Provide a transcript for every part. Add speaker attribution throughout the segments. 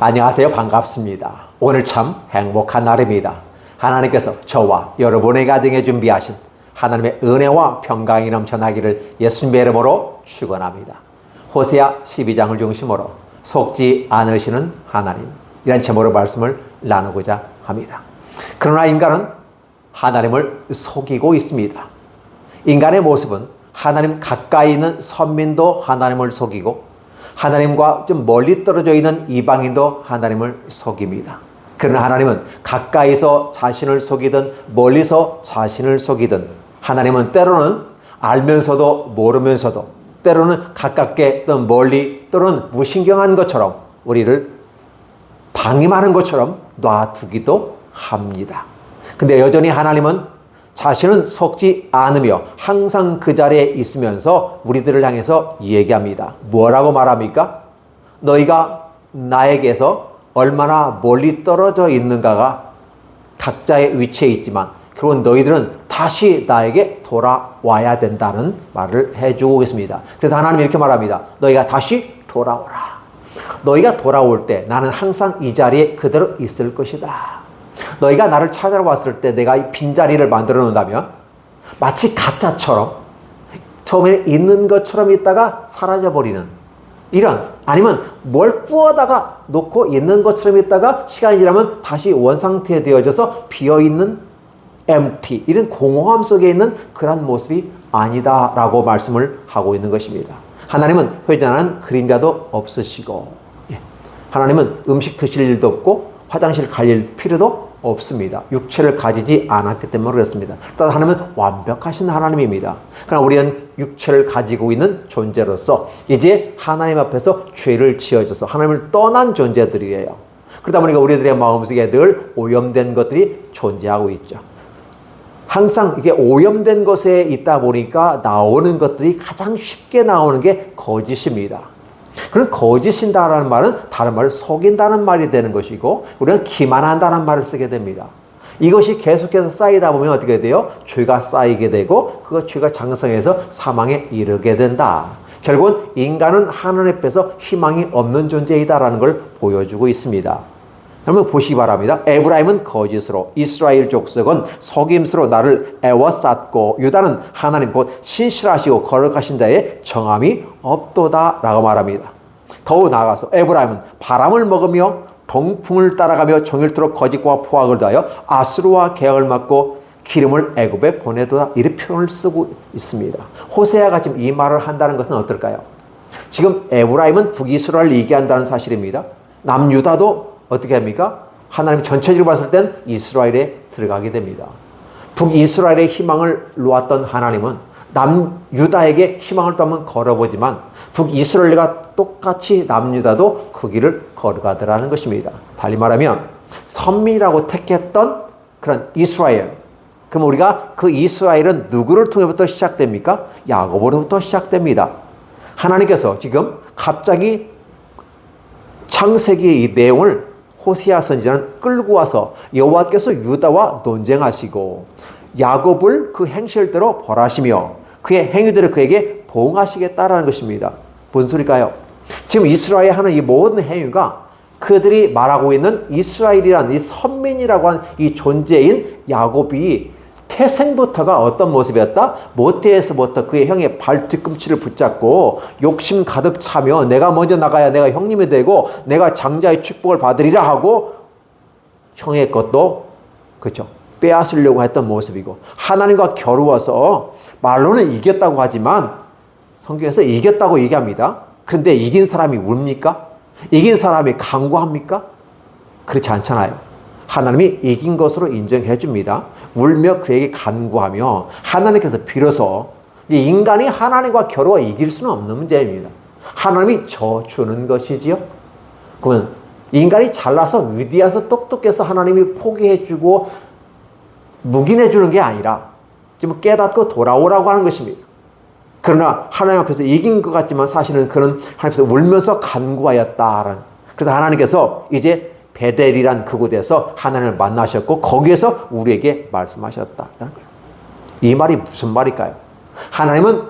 Speaker 1: 안녕하세요. 반갑습니다. 오늘 참 행복한 날입니다. 하나님께서 저와 여러분의 가정에 준비하신 하나님의 은혜와 평강이 넘쳐나기를 예수님의 이름으로 축원합니다. 호세아 12장을 중심으로 속지 않으시는 하나님, 이런 제목으로 말씀을 나누고자 합니다. 그러나 인간은 하나님을 속이고 있습니다. 인간의 모습은 하나님 가까이 있는 선민도 하나님을 속이고 하나님과 좀 멀리 떨어져 있는 이방인도 하나님을 속입니다. 그러나 하나님은 가까이서 자신을 속이든 멀리서 자신을 속이든 하나님은 때로는 알면서도 모르면서도 때로는 가깝게 또는 멀리 또는 무신경한 것처럼 우리를 방임하는 것처럼 놔두기도 합니다. 근데 여전히 하나님은 자신은 속지 않으며 항상 그 자리에 있으면서 우리들을 향해서 얘기합니다. 뭐라고 말합니까? 너희가 나에게서 얼마나 멀리 떨어져 있는가가 각자의 위치에 있지만 결국 너희들은 다시 나에게 돌아와야 된다는 말을 해주고 있습니다. 그래서 하나님이 이렇게 말합니다. 너희가 다시 돌아오라. 너희가 돌아올 때 나는 항상 이 자리에 그대로 있을 것이다. 너희가 나를 찾아러 왔을 때 내가 이 빈자리를 만들어 놓는다면 마치 가짜처럼 처음에 있는 것처럼 있다가 사라져버리는 이런, 아니면 뭘 구워다가 놓고 있는 것처럼 있다가 시간이 지나면 다시 원상태에 되어져서 비어있는 empty, 이런 공허함 속에 있는 그런 모습이 아니다라고 말씀을 하고 있는 것입니다. 하나님은 회전하는 그림자도 없으시고, 하나님은 음식 드실 일도 없고 화장실 갈 필요도 없습니다. 육체를 가지지 않았기 때문에 그렇습니다. 따라서 하나님은 완벽하신 하나님입니다. 그러나 우리는 육체를 가지고 있는 존재로서 이제 하나님 앞에서 죄를 지어져서 하나님을 떠난 존재들이에요. 그러다 보니까 우리들의 마음속에 늘 오염된 것들이 존재하고 있죠. 항상 이게 오염된 것에 있다 보니까 나오는 것들이 가장 쉽게 나오는 게 거짓입니다. 그런 거짓인다라는 말은 다른 말을 속인다는 말이 되는 것이고 우리는 기만한다는 말을 쓰게 됩니다. 이것이 계속해서 쌓이다 보면 어떻게 돼요? 죄가 쌓이게 되고 그 죄가 장성해서 사망에 이르게 된다. 결국은 인간은 하나님 앞에서 희망이 없는 존재이다라는 걸 보여주고 있습니다. 여러분 보시기 바랍니다. 에브라임은 거짓으로, 이스라엘 족속은 속임수로 나를 애워쌌고 유다는 하나님 곧 신실하시고 거룩하신 자의 정함이 없도다 라고 말합니다. 더욱 나아가서 에브라임은 바람을 먹으며 동풍을 따라가며 종일토록 거짓과 포악을 더하여 아수르와 계약을 맺고 기름을 애굽에 보내도다, 이런 표현을 쓰고 있습니다. 호세아가 지금 이 말을 한다는 것은 어떨까요? 지금 에브라임은 북이스라엘을 얘기한다는 사실입니다. 남유다도 어떻게 합니까? 하나님 전체적으로 봤을 땐 이스라엘에 들어가게 됩니다. 북이스라엘의 희망을 놓았던 하나님은 남유다에게 희망을 또 한번 걸어보지만 북이스라엘과 똑같이 남유다도 그 길을 걸어가더라는 것입니다. 달리 말하면 선민이라고 택했던 그런 이스라엘, 그럼 우리가 그 이스라엘은 누구를 통해부터 시작됩니까? 야곱으로부터 시작됩니다. 하나님께서 지금 갑자기 창세기의 이 내용을 호세아 선지자는 끌고 와서 여호와께서 유다와 논쟁하시고 야곱을 그 행실대로 벌하시며 그의 행위대로 그에게 보응하시겠다라는 것입니다. 무슨 소리일까요? 지금 이스라엘이 하는 이 모든 행위가 그들이 말하고 있는 이스라엘이란 이 선민이라고 하는 이 존재인 야곱이 태생부터가 어떤 모습이었다? 모태에서부터 그의 형의 발 뒤꿈치를 붙잡고 욕심 가득 차며 내가 먼저 나가야 내가 형님이 되고 내가 장자의 축복을 받으리라 하고 형의 것도 그렇죠, 빼앗으려고 했던 모습이고, 하나님과 겨루어서 말로는 이겼다고 하지만 성경에서 이겼다고 얘기합니다. 그런데 이긴 사람이 웁니까? 이긴 사람이 강구합니까? 그렇지 않잖아요. 하나님이 이긴 것으로 인정해 줍니다. 울며 그에게 간구하며 하나님께서 비로소, 인간이 하나님과 겨루어 이길 수는 없는 문제입니다. 하나님이 져주는 것이지요. 그러면 인간이 잘나서 위대해서 똑똑해서 하나님이 포기해 주고 묵인해 주는 게 아니라 좀 깨닫고 돌아오라고 하는 것입니다. 그러나 하나님 앞에서 이긴 것 같지만 사실은 그는 하나님 앞에서 울면서 간구하였다라는, 그래서 하나님께서 이제 베델이란 그곳에서 하나님을 만나셨고 거기에서 우리에게 말씀하셨다라는 거예요. 이 말이 무슨 말일까요? 하나님은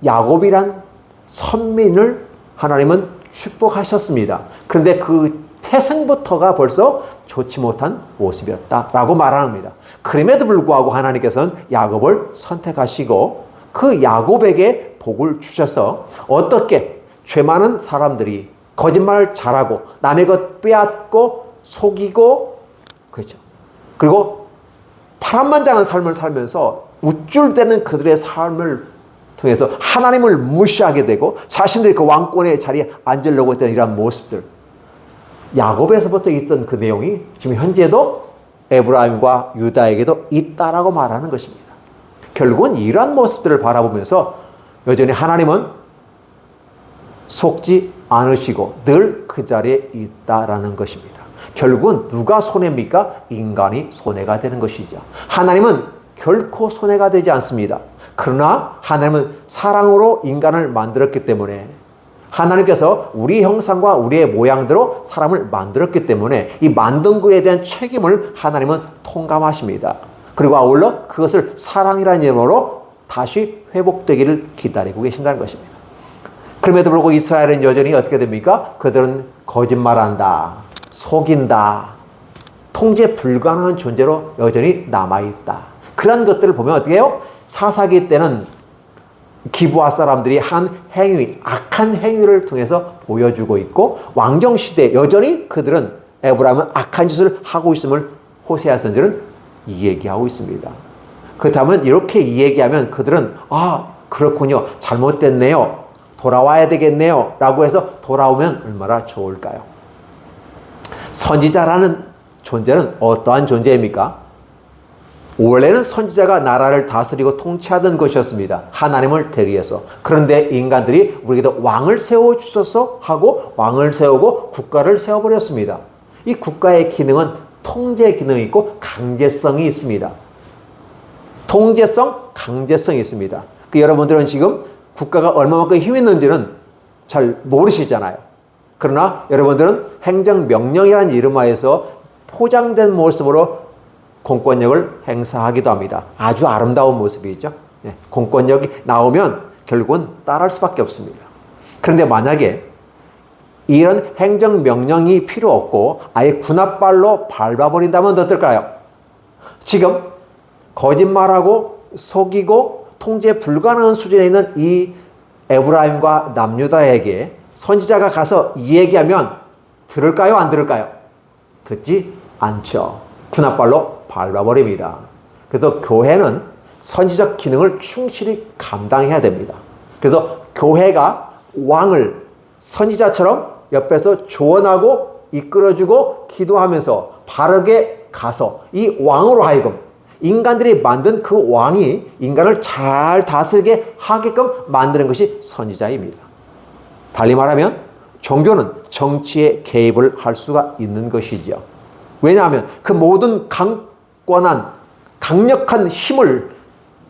Speaker 1: 야곱이란 선민을 하나님은 축복하셨습니다. 그런데 그 태생부터가 벌써 좋지 못한 모습이었다라고 말합니다. 그럼에도 불구하고 하나님께서는 야곱을 선택하시고 그 야곱에게 복을 주셔서 어떻게 죄 많은 사람들이 거짓말 잘하고 남의 것 빼앗고 속이고 그렇죠. 그리고 파란만장한 삶을 살면서 우쭐대는 그들의 삶을 통해서 하나님을 무시하게 되고 자신들이 그 왕권의 자리에 앉으려고 했던 이러한 모습들, 야곱에서부터 있던 그 내용이 지금 현재도 에브라임과 유다에게도 있다라고 말하는 것입니다. 결국은 이러한 모습들을 바라보면서 여전히 하나님은 속지 않으시고 늘 그 자리에 있다라는 것입니다. 결국은 누가 손해입니까? 인간이 손해가 되는 것이죠. 하나님은 결코 손해가 되지 않습니다. 그러나 하나님은 사랑으로 인간을 만들었기 때문에 하나님께서 우리 형상과 우리의 모양대로 사람을 만들었기 때문에 이 만든 것에 대한 책임을 하나님은 통감하십니다. 그리고 아울러 그것을 사랑이라는 이름으로 다시 회복되기를 기다리고 계신다는 것입니다. 그럼에도 불구하고 이스라엘은 여전히 어떻게 됩니까? 그들은 거짓말한다, 속인다, 통제 불가능한 존재로 여전히 남아있다. 그런 것들을 보면 어떻게 해요? 사사기 때는 기브아 사람들이 한 행위, 악한 행위를 통해서 보여주고 있고 왕정시대 여전히 그들은 에브라임은 악한 짓을 하고 있음을 호세아 선지는 이야기하고 있습니다. 그렇다면 이렇게 이야기하면 그들은 그렇군요. 잘못됐네요. 돌아와야 되겠네요. 라고 해서 돌아오면 얼마나 좋을까요? 선지자라는 존재는 어떠한 존재입니까? 원래는 선지자가 나라를 다스리고 통치하던 것이었습니다. 하나님을 대리해서. 그런데 인간들이 우리에게도 왕을 세워주셔서 하고 왕을 세우고 국가를 세워버렸습니다. 이 국가의 기능은 통제 기능이 있고 강제성이 있습니다. 통제성, 강제성이 있습니다. 여러분들은 지금 국가가 얼마만큼 힘이 있는지는 잘 모르시잖아요. 그러나 여러분들은 행정명령이라는 이름하에서 포장된 모습으로 공권력을 행사하기도 합니다. 아주 아름다운 모습이죠. 공권력이 나오면 결국은 따라할 수밖에 없습니다. 그런데 만약에 이런 행정명령이 필요 없고 아예 군합발로 밟아버린다면 어떨까요? 지금 거짓말하고 속이고 통제 불가능한 수준에 있는 이 에브라임과 남유다에게 선지자가 가서 이 얘기하면 들을까요? 안 들을까요? 듣지 않죠. 군합발로 밟아버립니다. 그래서 교회는 선지적 기능을 충실히 감당해야 됩니다. 그래서 교회가 왕을 선지자처럼 옆에서 조언하고 이끌어주고 기도하면서 바르게 가서 이 왕으로 하여금 인간들이 만든 그 왕이 인간을 잘 다스리게 하게끔 만드는 것이 선지자입니다. 달리 말하면 종교는 정치에 개입을 할 수가 있는 것이죠. 왜냐하면 그 모든 강력한 힘을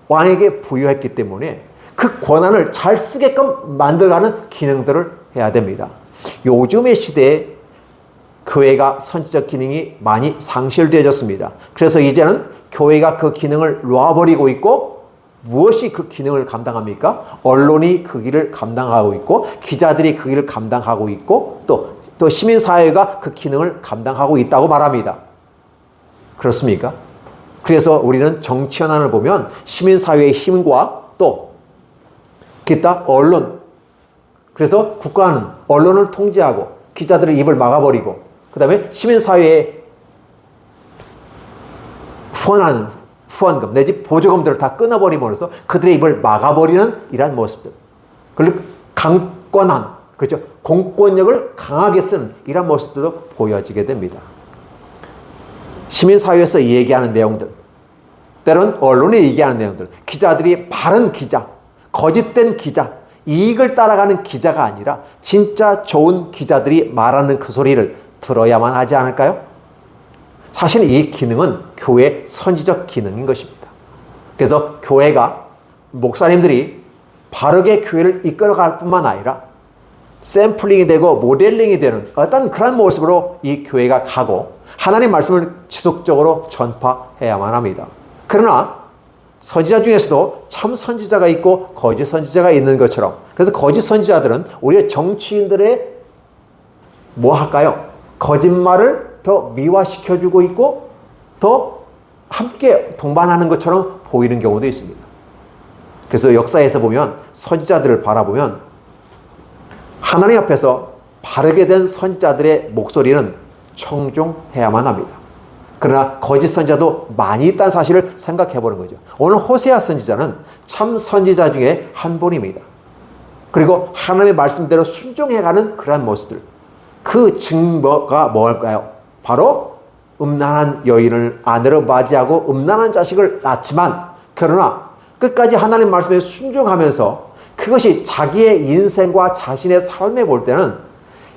Speaker 1: 왕에게 부여했기 때문에 그 권한을 잘 쓰게끔 만들어가는 기능들을 해야 됩니다. 요즘의 시대에 교회가 선지적 기능이 많이 상실되어졌습니다. 그래서 이제는 교회가 그 기능을 놓아버리고 있고 무엇이 그 기능을 감당합니까? 언론이 그 길을 감당하고 있고 기자들이 그 길을 감당하고 있고 또 시민사회가 그 기능을 감당하고 있다고 말합니다. 그렇습니까? 그래서 우리는 정치 현안을 보면 시민사회의 힘과 또 기타 언론, 그래서 국가는 언론을 통제하고 기자들의 입을 막아버리고 그 다음에 시민사회의 후원금 내지 보조금들을 다 끊어버림으로써 그들의 입을 막아버리는 이러한 모습들, 그리고 강권한, 그렇죠, 공권력을 강하게 쓰는 이러한 모습들도 보여지게 됩니다. 시민사회에서 얘기하는 내용들, 때론 언론이 얘기하는 내용들, 기자들이 바른 기자, 거짓된 기자, 이익을 따라가는 기자가 아니라 진짜 좋은 기자들이 말하는 그 소리를 들어야만 하지 않을까요? 사실 이 기능은 교회의 선지적 기능인 것입니다. 그래서 교회가, 목사님들이 바르게 교회를 이끌어갈 뿐만 아니라 샘플링이 되고 모델링이 되는 어떤 그런 모습으로 이 교회가 가고 하나님의 말씀을 지속적으로 전파해야만 합니다. 그러나 선지자 중에서도 참 선지자가 있고 거짓 선지자가 있는 것처럼, 그래서 거짓 선지자들은 우리의 정치인들의 뭐 할까요? 거짓말을 더 미화시켜주고 있고 더 함께 동반하는 것처럼 보이는 경우도 있습니다. 그래서 역사에서 보면 선지자들을 바라보면 하나님 앞에서 바르게 된 선지자들의 목소리는 청중해야만 합니다. 그러나 거짓 선지자도 많이 있다는 사실을 생각해 보는 거죠. 오늘 호세아 선지자는 참 선지자 중에 한 분입니다. 그리고 하나님의 말씀대로 순종해가는 그러한 모습들, 그 증거가 뭘까요? 바로 음란한 여인을 아내로 맞이하고 음란한 자식을 낳지만 그러나 끝까지 하나님 말씀에 순종하면서 그것이 자기의 인생과 자신의 삶에 볼 때는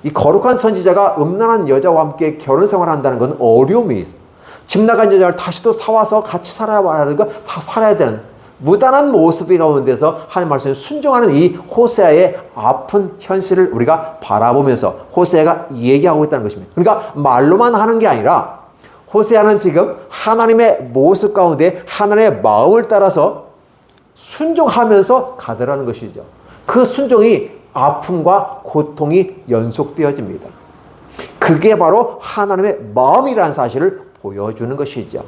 Speaker 1: 이 거룩한 선지자가 음란한 여자와 함께 결혼 생활을 한다는 건 어려움이 있어요. 집 나간 여자를 다시 또 사와서 같이 살아야 되는 무단한 모습이 가운데서 하나님 말씀에 순종하는 이 호세아의 아픈 현실을 우리가 바라보면서 호세아가 얘기하고 있다는 것입니다. 그러니까 말로만 하는 게 아니라 호세아는 지금 하나님의 모습 가운데 하나님의 마음을 따라서 순종하면서 가더라는 것이죠. 그 순종이 아픔과 고통이 연속되어집니다. 그게 바로 하나님의 마음이라는 사실을 보여주는 것이죠.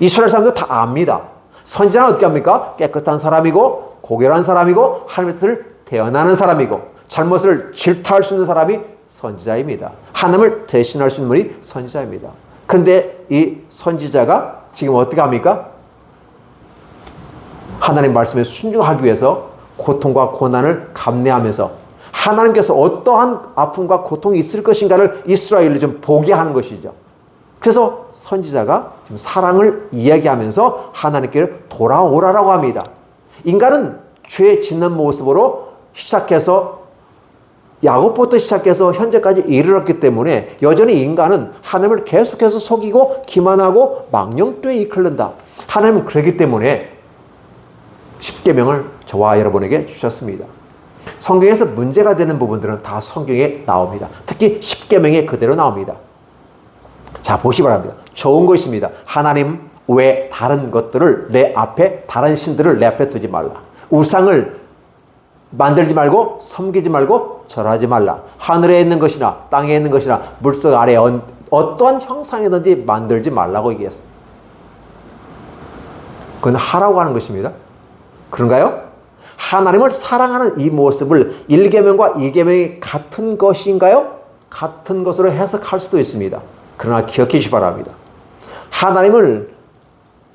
Speaker 1: 이스라엘 사람도 다 압니다. 선지자는 어떻게 합니까? 깨끗한 사람이고 고결한 사람이고 하나님의 뜻을 대언하는 사람이고 잘못을 질타할 수 있는 사람이 선지자입니다. 하나님을 대신할 수 있는 분이 선지자입니다. 그런데 이 선지자가 지금 어떻게 합니까? 하나님 말씀에 순종하기 위해서 고통과 고난을 감내하면서 하나님께서 어떠한 아픔과 고통이 있을 것인가를 이스라엘을 좀 보게 하는 것이죠. 그래서 선지자가 지금 사랑을 이야기하면서 하나님께로 돌아오라라고 합니다. 인간은 죄 짓는 모습으로 시작해서 야곱부터 시작해서 현재까지 이르렀기 때문에 여전히 인간은 하나님을 계속해서 속이고 기만하고 망령되이 이끌는다. 하나님은 그렇기 때문에 십계명을 저와 여러분에게 주셨습니다. 성경에서 문제가 되는 부분들은 다 성경에 나옵니다. 특히 십계명에 그대로 나옵니다. 자, 보시 바랍니다. 좋은 것입니다. 하나님 외 다른 것들을 내 앞에, 다른 신들을 내 앞에 두지 말라. 우상을 만들지 말고 섬기지 말고 절하지 말라. 하늘에 있는 것이나 땅에 있는 것이나 물속 아래 어떠한 형상이든지 만들지 말라고 얘기했습니다. 그건 하라고 하는 것입니다. 그런가요? 하나님을 사랑하는 이 모습을 1계명과 2계명이 같은 것인가요? 같은 것으로 해석할 수도 있습니다. 그러나 기억해 주시기 바랍니다. 하나님을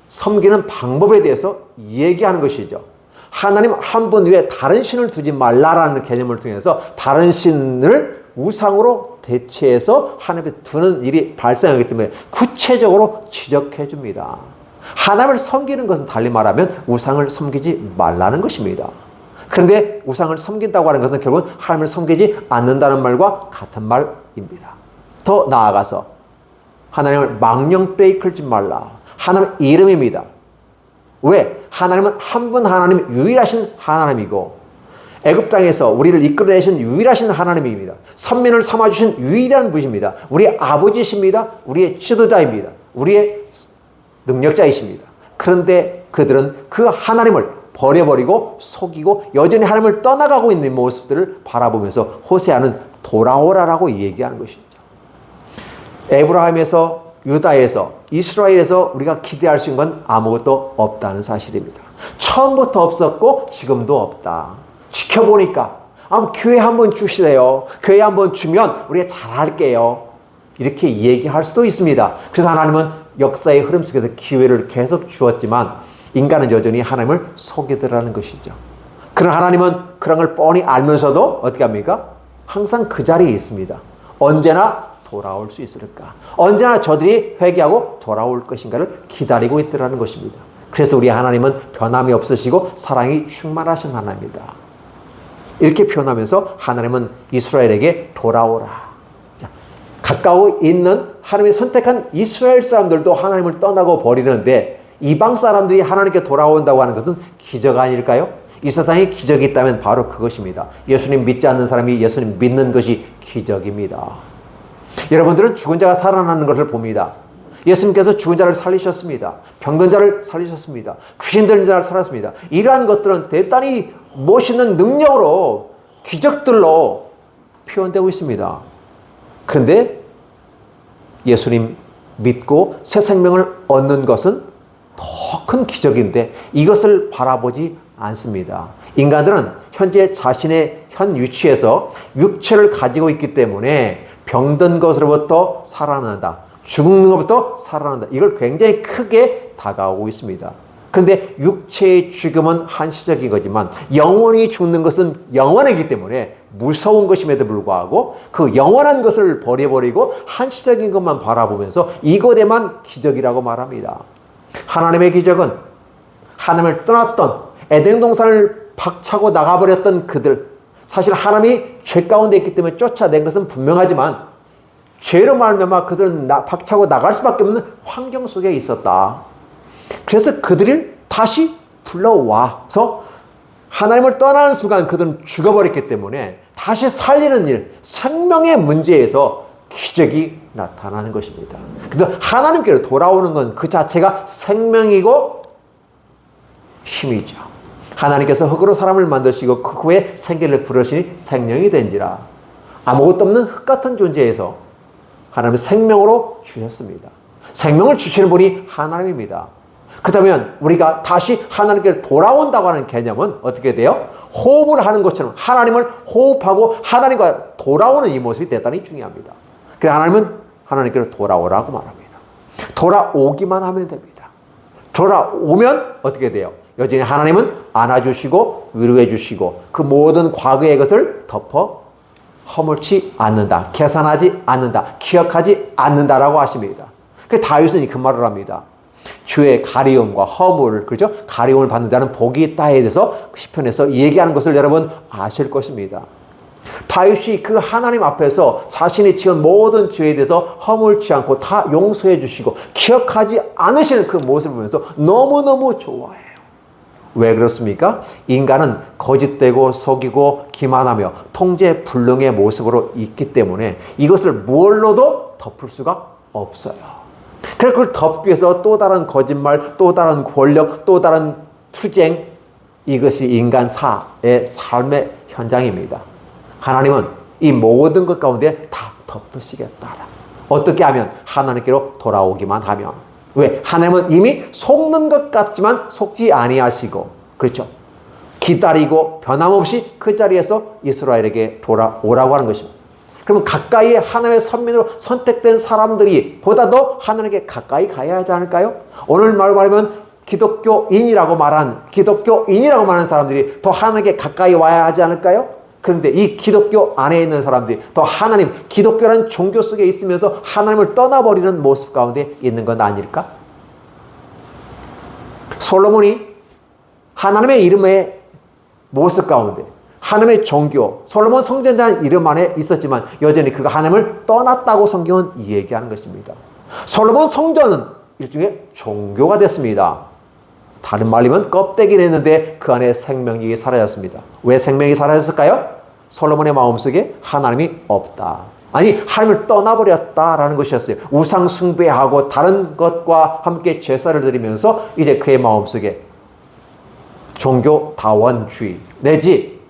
Speaker 1: 섬기는 방법에 대해서 얘기하는 것이죠. 하나님 한 분 위에 다른 신을 두지 말라라는 개념을 통해서 다른 신을 우상으로 대체해서 하나님에 두는 일이 발생하기 때문에 구체적으로 지적해 줍니다. 하나님을 섬기는 것은 달리 말하면 우상을 섬기지 말라는 것입니다. 그런데 우상을 섬긴다고 하는 것은 결국은 하나님을 섬기지 않는다는 말과 같은 말입니다. 더 나아가서 하나님을 망령되이 이끌지 말라. 하나님 이름입니다. 왜? 하나님은 한 분 하나님, 유일하신 하나님이고 애굽 땅에서 우리를 이끌어내신 유일하신 하나님입니다. 선민을 삼아주신 유일한 분이십니다. 우리의 아버지십니다. 우리의 지도자입니다. 우리의 능력자이십니다. 그런데 그들은 그 하나님을 버려버리고 속이고 여전히 하나님을 떠나가고 있는 모습들을 바라보면서 호세아는 돌아오라라고 얘기하는 것이죠. 에브라임에서 유다에서 이스라엘에서 우리가 기대할 수 있는 건 아무것도 없다는 사실입니다. 처음부터 없었고 지금도 없다. 지켜보니까 교회 한번 주시래요. 교회 한번 주면 우리가 잘할게요. 이렇게 얘기할 수도 있습니다. 그래서 하나님은 역사의 흐름 속에서 기회를 계속 주었지만 인간은 여전히 하나님을 속이더라는 것이죠. 그런 하나님은 그런 걸 뻔히 알면서도 어떻게 합니까? 항상 그 자리에 있습니다. 언제나 돌아올 수 있을까? 언제나 저들이 회개하고 돌아올 것인가를 기다리고 있더라는 것입니다. 그래서 우리 하나님은 변함이 없으시고 사랑이 충만하신 하나님입니다. 이렇게 표현하면서 하나님은 이스라엘에게 돌아오라. 자, 가까워 있는 하나님이 선택한 이스라엘 사람들도 하나님을 떠나고 버리는데 이방 사람들이 하나님께 돌아온다고 하는 것은 기적 아닐까요? 이 세상에 기적이 있다면 바로 그것입니다. 예수님 믿지 않는 사람이 예수님 믿는 것이 기적입니다. 여러분들은 죽은 자가 살아나는 것을 봅니다. 예수님께서 죽은 자를 살리셨습니다. 병든 자를 살리셨습니다. 귀신 들린 자를 살았습니다. 이러한 것들은 대단히 멋있는 능력으로 기적들로 표현되고 있습니다. 그런데 예수님 믿고 새 생명을 얻는 것은 더 큰 기적인데 이것을 바라보지 않습니다. 인간들은 현재 자신의 현 위치에서 육체를 가지고 있기 때문에 병든 것으로부터 살아난다, 죽는 것부터 살아난다, 이걸 굉장히 크게 다가오고 있습니다. 그런데 육체의 죽음은 한시적인 거지만 영원히 죽는 것은 영원하기 때문에 무서운 것임에도 불구하고 그 영원한 것을 버려버리고 한시적인 것만 바라보면서 이것에만 기적이라고 말합니다. 하나님의 기적은 하나님을 떠났던 에덴 동산을 박차고 나가버렸던 그들, 사실 하나님이 죄 가운데 있기 때문에 쫓아낸 것은 분명하지만 죄로 말미암아 그들은 박차고 나갈 수밖에 없는 환경 속에 있었다. 그래서 그들을 다시 불러와서 하나님을 떠나는 순간 그들은 죽어버렸기 때문에 다시 살리는 일, 생명의 문제에서 기적이 나타나는 것입니다. 그래서 하나님께로 돌아오는 건 그 자체가 생명이고 힘이죠. 하나님께서 흙으로 사람을 만드시고 그 후에 생기를 부르시니 생명이 된지라. 아무것도 없는 흙 같은 존재에서 하나님은 생명으로 주셨습니다. 생명을 주시는 분이 하나님입니다. 그렇다면 우리가 다시 하나님께 돌아온다고 하는 개념은 어떻게 돼요? 호흡을 하는 것처럼 하나님을 호흡하고 하나님과 돌아오는 이 모습이 대단히 중요합니다. 그래서 하나님은 하나님께로 돌아오라고 말합니다. 돌아오기만 하면 됩니다. 돌아오면 어떻게 돼요? 여전히 하나님은 안아주시고 위로해 주시고 그 모든 과거의 것을 덮어 허물지 않는다, 계산하지 않는다, 기억하지 않는다라고 하십니다. 그래서 다윗은 그 말을 합니다. 주의 가리움과 허물, 그렇죠? 가리움을 받는 자는 복이 있다에 대해서 시편에서 얘기하는 것을 여러분 아실 것입니다. 다윗이 그 하나님 앞에서 자신이 지은 모든 죄에 대해서 허물지 않고 다 용서해 주시고 기억하지 않으시는 그 모습을 보면서 너무너무 좋아해요. 왜 그렇습니까? 인간은 거짓되고 속이고 기만하며 통제불능의 모습으로 있기 때문에 이것을 무얼로도 덮을 수가 없어요. 그래서 그걸 덮기 위해서 또 다른 거짓말, 또 다른 권력, 또 다른 투쟁, 이것이 인간사의 삶의 현장입니다. 하나님은 이 모든 것 가운데 다 덮으시겠다. 어떻게 하면? 하나님께로 돌아오기만 하면. 왜? 하나님은 이미 속는 것 같지만 속지 아니하시고, 그렇죠? 기다리고 변함없이 그 자리에서 이스라엘에게 돌아오라고 하는 것입니다. 그러면 가까이 하나님의 선민으로 선택된 사람들이 보다 더 하나님께 가까이 가야 하지 않을까요? 오늘 말하면 기독교인이라고 말하는 사람들이 더 하나님께 가까이 와야 하지 않을까요? 그런데 이 기독교 안에 있는 사람들이 더 하나님, 기독교라는 종교 속에 있으면서 하나님을 떠나버리는 모습 가운데 있는 건 아닐까? 솔로몬이 하나님의 이름의 모습 가운데, 하나님의 종교, 솔로몬 성전자는 이름 안에 있었지만 여전히 그가 하나님을 떠났다고 성경은 얘기하는 것입니다. 솔로몬 성전은 일종의 종교가 됐습니다. 다른 말이면 껍데기를 했는데 그 안에 생명이 사라졌습니다. 왜 생명이 사라졌을까요? 솔로몬의 마음속에 하나님이 없다. 아니, 하나님을 떠나버렸다라는 것이었어요. 우상 숭배하고 다른 것과 함께 제사를 드리면서 이제 그의 마음속에 종교다원주의 내지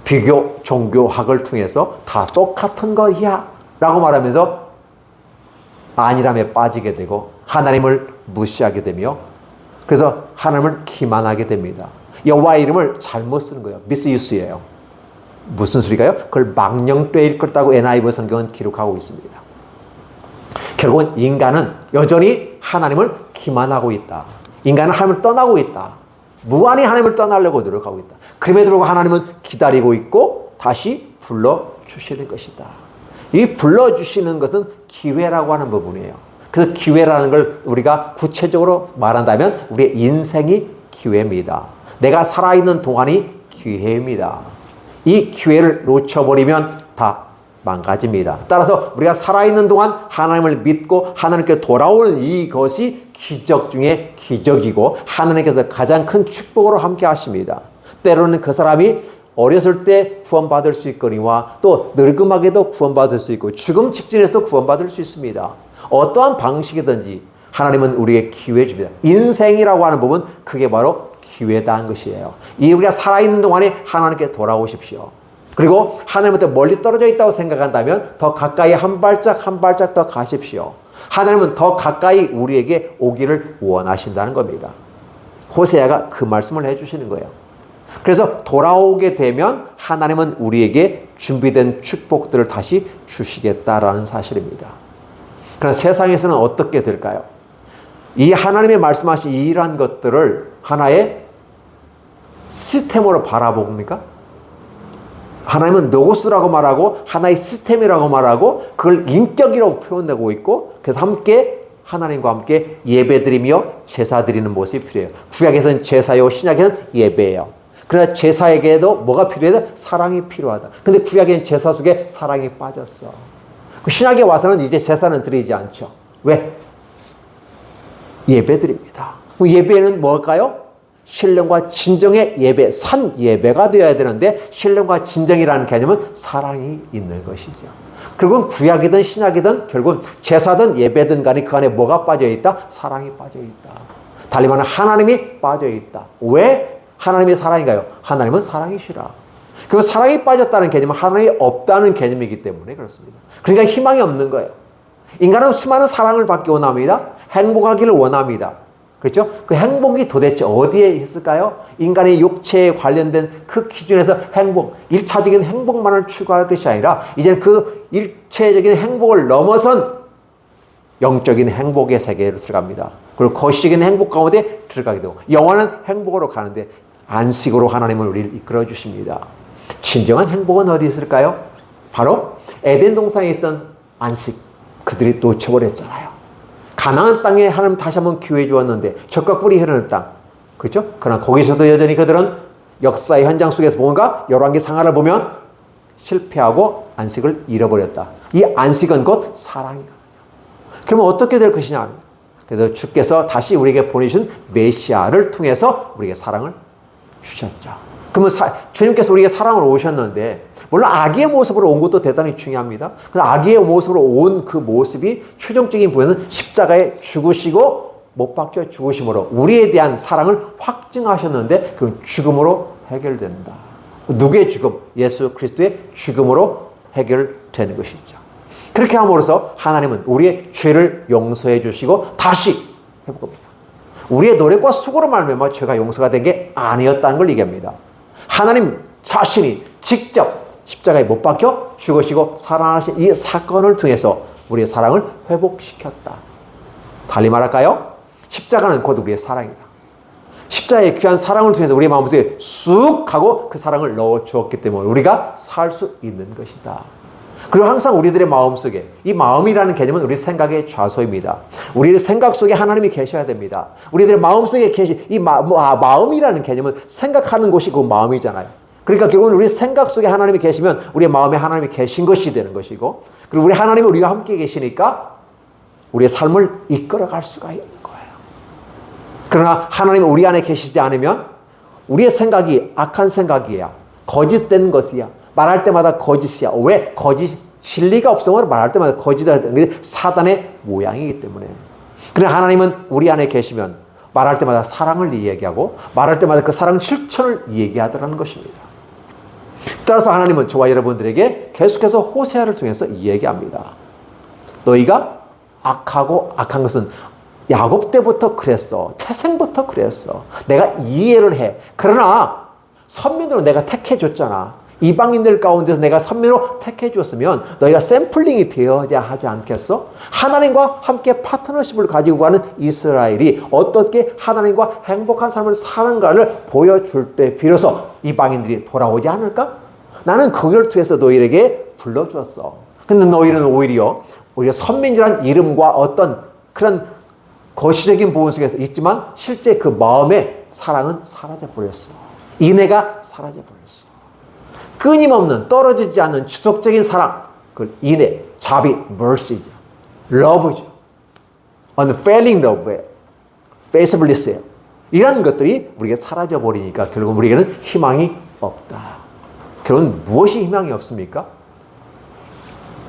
Speaker 1: 비교 종교학을 통해서 다 똑같은 거야 라고 말하면서 안일함에 빠지게 되고 하나님을 무시하게 되며 그래서 하나님을 기만하게 됩니다. 여호와의 이름을 잘못 쓰는 거예요. 미스유스예요. 무슨 소리가요? 그걸 망령되이 일컫다고 NIV 성경은 기록하고 있습니다. 결국은 인간은 여전히 하나님을 기만하고 있다. 인간은 하나님을 떠나고 있다. 무한히 하나님을 떠나려고 노력하고 있다. 그럼에도 불구하고 하나님은 기다리고 있고 다시 불러주시는 것이다. 이 불러주시는 것은 기회라고 하는 부분이에요. 그 기회라는 걸 우리가 구체적으로 말한다면 우리의 인생이 기회입니다. 내가 살아있는 동안이 기회입니다. 이 기회를 놓쳐버리면 다 망가집니다. 따라서 우리가 살아있는 동안 하나님을 믿고 하나님께 돌아오는 이것이 기적 중에 기적이고 하나님께서 가장 큰 축복으로 함께 하십니다. 때로는 그 사람이 어렸을 때 구원받을 수 있거니와 또 늙음하게도 구원받을 수 있고 죽음 직전에서도 구원받을 수 있습니다. 어떠한 방식이든지 하나님은 우리에게 기회 줍니다. 인생이라고 하는 부분 그게 바로 기회다 한 것이에요. 이 우리가 살아있는 동안에 하나님께 돌아오십시오. 그리고 하나님한테 멀리 떨어져 있다고 생각한다면 더 가까이 한 발짝 한 발짝 더 가십시오. 하나님은 더 가까이 우리에게 오기를 원하신다는 겁니다. 호세아가 그 말씀을 해주시는 거예요. 그래서 돌아오게 되면 하나님은 우리에게 준비된 축복들을 다시 주시겠다라는 사실입니다. 그러나 세상에서는 어떻게 될까요? 이 하나님의 말씀하신 이러한 것들을 하나의 시스템으로 바라봅니까? 하나님은 노고스라고 말하고 하나의 시스템이라고 말하고 그걸 인격이라고 표현하고 있고 그래서 함께 하나님과 함께 예배드리며 제사드리는 모습이 필요해요. 구약에서는 제사요, 신약에서는 예배예요. 그러나 제사에게도 뭐가 필요해? 사랑이 필요하다. 근데 구약에는 제사 속에 사랑이 빠졌어. 신약에 와서는 이제 제사는 드리지 않죠. 왜? 예배드립니다. 예배는 뭘까요? 신령과 진정의 예배, 산 예배가 되어야 되는데 신령과 진정이라는 개념은 사랑이 있는 것이죠. 결국은 구약이든 신약이든 결국은 제사든 예배든 간에 그 안에 뭐가 빠져있다? 사랑이 빠져있다. 달리 말하면 하나님이 빠져있다. 왜 하나님이 사랑인가요? 하나님은 사랑이시라. 그 사랑이 빠졌다는 개념은 하나님이 없다는 개념이기 때문에 그렇습니다. 그러니까 희망이 없는 거예요. 인간은 수많은 사랑을 받기 원합니다. 행복하기를 원합니다. 그렇죠? 그 행복이 도대체 어디에 있을까요? 인간의 육체에 관련된 그 기준에서 행복, 1차적인 행복만을 추구할 것이 아니라 이제는 그 일체적인 행복을 넘어선 영적인 행복의 세계로 들어갑니다. 그리고 거시적인 행복 가운데 들어가게 되고 영원한 행복으로 가는데 안식으로 하나님은 우리를 이끌어 주십니다. 진정한 행복은 어디 있을까요? 바로 에덴 동산에 있던 안식, 그들이 놓쳐버렸잖아요. 가나안 땅에 하나님 다시 한번 기회 주었는데 젖과 꿀이 흐르는 땅, 그렇죠? 그러나 거기서도 여전히 그들은 역사의 현장 속에서 뭔가 열왕기 상하를 보면 실패하고 안식을 잃어버렸다. 이 안식은 곧 사랑이거든요. 그러면 어떻게 될 것이냐? 그래서 주께서 다시 우리에게 보내주신 메시아를 통해서 우리에게 사랑을 주셨죠. 그러면 주님께서 우리에게 사랑을 오셨는데 물론 아기의 모습으로 온 것도 대단히 중요합니다. 아기의 모습으로 온 그 모습이 최종적인 부분은 십자가에 죽으시고 못 박혀 죽으심으로 우리에 대한 사랑을 확증하셨는데 그 죽음으로 해결된다. 누구의 죽음? 예수 그리스도의 죽음으로 해결되는 것이죠. 그렇게 함으로써 하나님은 우리의 죄를 용서해 주시고 다시 해볼 겁니다. 우리의 노력과 수고로 말미암아 죄가 용서가 된 게 아니었다는 걸 얘기합니다. 하나님 자신이 직접 십자가에 못 박혀 죽으시고 살아나신 이 사건을 통해서 우리의 사랑을 회복시켰다. 달리 말할까요? 십자가는 곧 우리의 사랑이다. 십자가의 귀한 사랑을 통해서 우리의 마음속에 쑥 하고 그 사랑을 넣어주었기 때문에 우리가 살 수 있는 것이다. 그리고 항상 우리들의 마음속에 이 마음이라는 개념은 우리 생각의 좌소입니다. 우리의 생각 속에 하나님이 계셔야 됩니다. 우리들의 마음속에 계신 이 마음이라는 개념은 생각하는 곳이 그 마음이잖아요. 그러니까 결국은 우리 생각 속에 하나님이 계시면 우리의 마음에 하나님이 계신 것이 되는 것이고 그리고 우리 하나님이 우리와 함께 계시니까 우리의 삶을 이끌어갈 수가 있는 거예요. 그러나 하나님이 우리 안에 계시지 않으면 우리의 생각이 악한 생각이야. 거짓된 것이야. 말할 때마다 거짓이야. 왜? 거짓, 진리가 없으면 말할 때마다 거짓이다. 사단의 모양이기 때문에. 그러나 하나님은 우리 안에 계시면 말할 때마다 사랑을 이야기하고 말할 때마다 그 사랑 실천을 얘기하더라는 것입니다. 따라서 하나님은 저와 여러분들에게 계속해서 호세아를 통해서 이야기합니다. 너희가 악하고 악한 것은 야곱 때부터 그랬어. 태생부터 그랬어. 내가 이해를 해. 그러나 선민으로 내가 택해줬잖아. 이방인들 가운데서 내가 선민으로 택해줬으면 너희가 샘플링이 되어야 하지 않겠어? 하나님과 함께 파트너십을 가지고 가는 이스라엘이 어떻게 하나님과 행복한 삶을 사는가를 보여줄 때 비로소 이방인들이 돌아오지 않을까? 나는 그걸 통해서 너희에게 불러주었어. 근데 너희는 오히려 선민이라는 이름과 어떤 그런 거시적인 부분 속에서 있지만 실제 그 마음의 사랑은 사라져버렸어. 인애가 사라져버렸어. 끊임없는 떨어지지 않는 지속적인 사랑, 그 인애, 자비, mercy죠. love죠. unfailing love예요. faithfulness예요. 이런 것들이 우리에게 사라져버리니까 결국 우리에게는 희망이 없다. 결국은 무엇이 희망이 없습니까?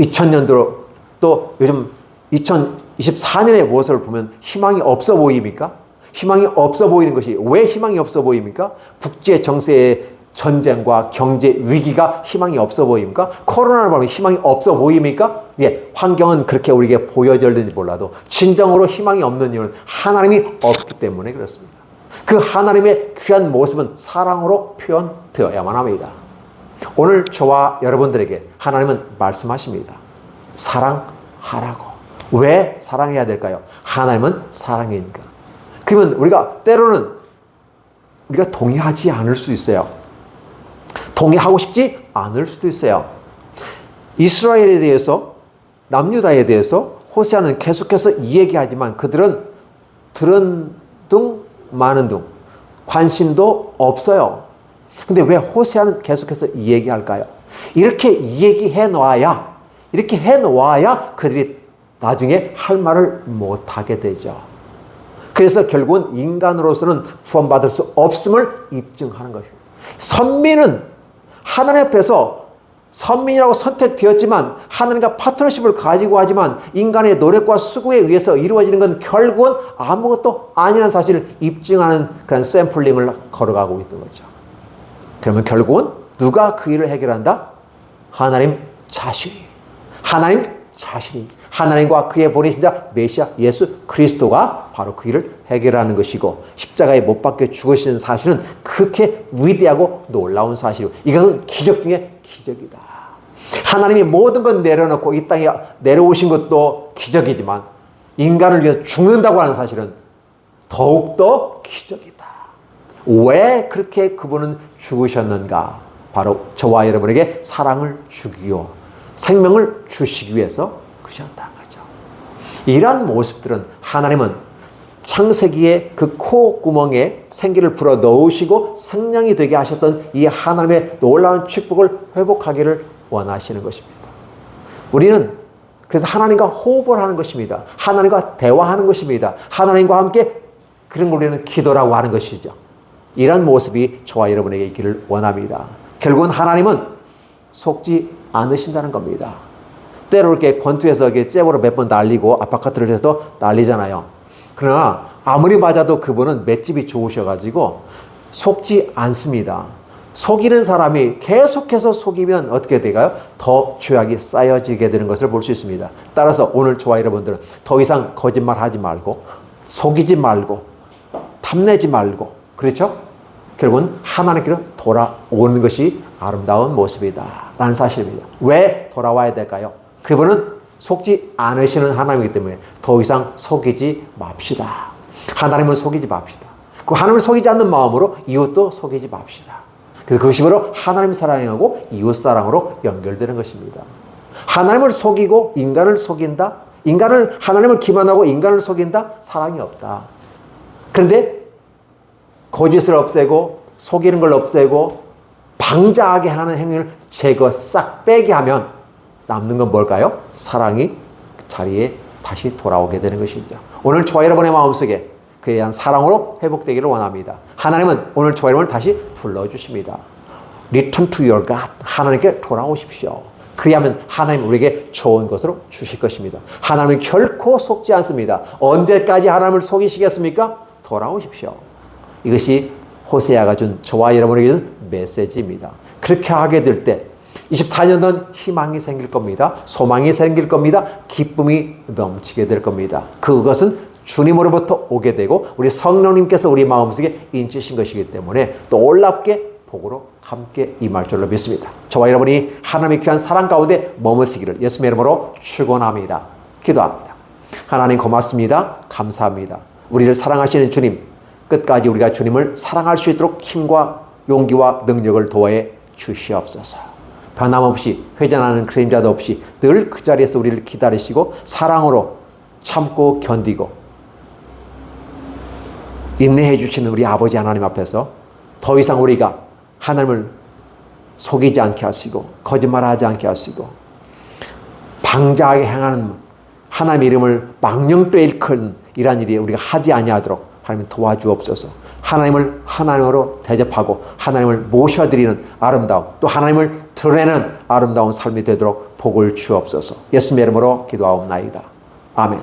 Speaker 1: 2000년도로 또 요즘 2024년의 모습을 보면 희망이 없어 보입니까? 희망이 없어 보이는 것이 왜 희망이 없어 보입니까? 국제 정세에 전쟁과 경제 위기가 희망이 없어 보입니까? 코로나를 보면 희망이 없어 보입니까? 예, 환경은 그렇게 우리에게 보여질는지 몰라도 진정으로 희망이 없는 이유는 하나님이 없기 때문에 그렇습니다. 그 하나님의 귀한 모습은 사랑으로 표현되어야만 합니다. 오늘 저와 여러분들에게 하나님은 말씀하십니다. 사랑하라고. 왜 사랑해야 될까요? 하나님은 사랑이니까. 그러면 우리가 때로는 우리가 동의하지 않을 수 있어요. 동의하고 싶지 않을 수도 있어요. 이스라엘에 대해서, 남유다에 대해서 호세아는 계속해서 이야기하지만 그들은 들은 둥 마는 둥 관심도 없어요. 근데 왜 호세아는 계속해서 이야기할까요? 이렇게 이야기해 놓아야, 이렇게 해 놓아야 그들이 나중에 할 말을 못하게 되죠. 그래서 결국은 인간으로서는 구원받을 수 없음을 입증하는 것입니다. 선민은 하나님 앞에서 선민이라고 선택되었지만 하나님과 파트너십을 가지고 하지만 인간의 노력과 수고에 의해서 이루어지는 건 결국은 아무것도 아니라는 사실을 입증하는 그런 샘플링을 걸어가고 있는 거죠. 그러면 결국은 누가 그 일을 해결한다? 하나님 자신이. 하나님 자신이. 하나님과 그의 보내신 자 메시아 예수 그리스도가 바로 그 일을 해결하는 것이고 십자가에 못 박혀 죽으시는 사실은 그렇게 위대하고 놀라운 사실이고 이것은 기적 중에 기적이다. 하나님이 모든 것 내려놓고 이 땅에 내려오신 것도 기적이지만 인간을 위해서 죽는다고 하는 사실은 더욱더 기적이다. 왜 그렇게 그분은 죽으셨는가? 바로 저와 여러분에게 사랑을 주기요 생명을 주시기 위해서 그러셨다는 거죠. 이러한 모습들은 하나님은 창세기의 그 콧구멍에 생기를 불어 넣으시고 생명이 되게 하셨던 이 하나님의 놀라운 축복을 회복하기를 원하시는 것입니다. 우리는 그래서 하나님과 호흡을 하는 것입니다. 하나님과 대화하는 것입니다. 하나님과 함께 그런 걸 우리는 기도라고 하는 것이죠. 이런 모습이 저와 여러분에게 있기를 원합니다. 결국은 하나님은 속지 않으신다는 겁니다. 때로 이렇게 권투에서 이렇게 잽으로 몇 번 날리고 아파트를 해서 날리잖아요. 그러나 아무리 맞아도 그분은 맷집이 좋으셔가지고 속지 않습니다. 속이는 사람이 계속해서 속이면 어떻게 될까요? 더 죄악이 쌓여지게 되는 것을 볼 수 있습니다. 따라서 오늘 저와 여러분들은 더 이상 거짓말하지 말고 속이지 말고 탐내지 말고 그렇죠? 결국은 하나님께로 돌아오는 것이 아름다운 모습이다 라는 사실입니다. 왜 돌아와야 될까요? 그분은 속지 않으시는 하나님이기 때문에 더 이상 속이지 맙시다. 하나님을 속이지 맙시다. 그 하나님을 속이지 않는 마음으로 이웃도 속이지 맙시다. 그래서 그것이 바로 하나님 사랑하고 이웃 사랑으로 연결되는 것입니다. 하나님을 속이고 인간을 속인다? 하나님을 기만하고 인간을 속인다? 사랑이 없다. 그런데 거짓을 없애고 속이는 걸 없애고 방자하게 하는 행위를 제거 싹 빼게 하면 남는 건 뭘까요? 사랑이 자리에 다시 돌아오게 되는 것이죠. 오늘 저와 여러분의 마음속에 그에 대한 사랑으로 회복되기를 원합니다. 하나님은 오늘 저와 여러분을 다시 불러주십니다. Return to your God. 하나님께 돌아오십시오. 그리하면 하나님 우리에게 좋은 것으로 주실 것입니다. 하나님은 결코 속지 않습니다. 언제까지 하나님을 속이시겠습니까? 돌아오십시오. 이것이 호세아가 준 저와 여러분에게 준 메시지입니다. 그렇게 하게 될 때 24년은 희망이 생길 겁니다. 소망이 생길 겁니다. 기쁨이 넘치게 될 겁니다. 그것은 주님으로부터 오게 되고 우리 성령님께서 우리 마음속에 인치신 것이기 때문에 놀랍게 복으로 함께 임할 줄로 믿습니다. 저와 여러분이 하나님의 귀한 사랑 가운데 머무시기를 예수님의 이름으로 축원합니다. 기도합니다. 하나님 고맙습니다. 감사합니다. 우리를 사랑하시는 주님, 끝까지 우리가 주님을 사랑할 수 있도록 힘과 용기와 능력을 도와해 주시옵소서. 변함없이 회전하는 그림자도 없이 늘 그 자리에서 우리를 기다리시고 사랑으로 참고 견디고 인내해 주시는 우리 아버지 하나님 앞에서 더 이상 우리가 하나님을 속이지 않게 하시고 거짓말하지 않게 하시고 방자하게 행하는 하나님 이름을 망령되이 일컫는 이러한 일이 우리가 하지 아니하도록 하나님 도와주옵소서. 하나님을 하나님으로 대접하고 하나님을 모셔드리는 아름다움 또 하나님을 드러내는 아름다운 삶이 되도록 복을 주옵소서. 예수님의 이름으로 기도하옵나이다. 아멘.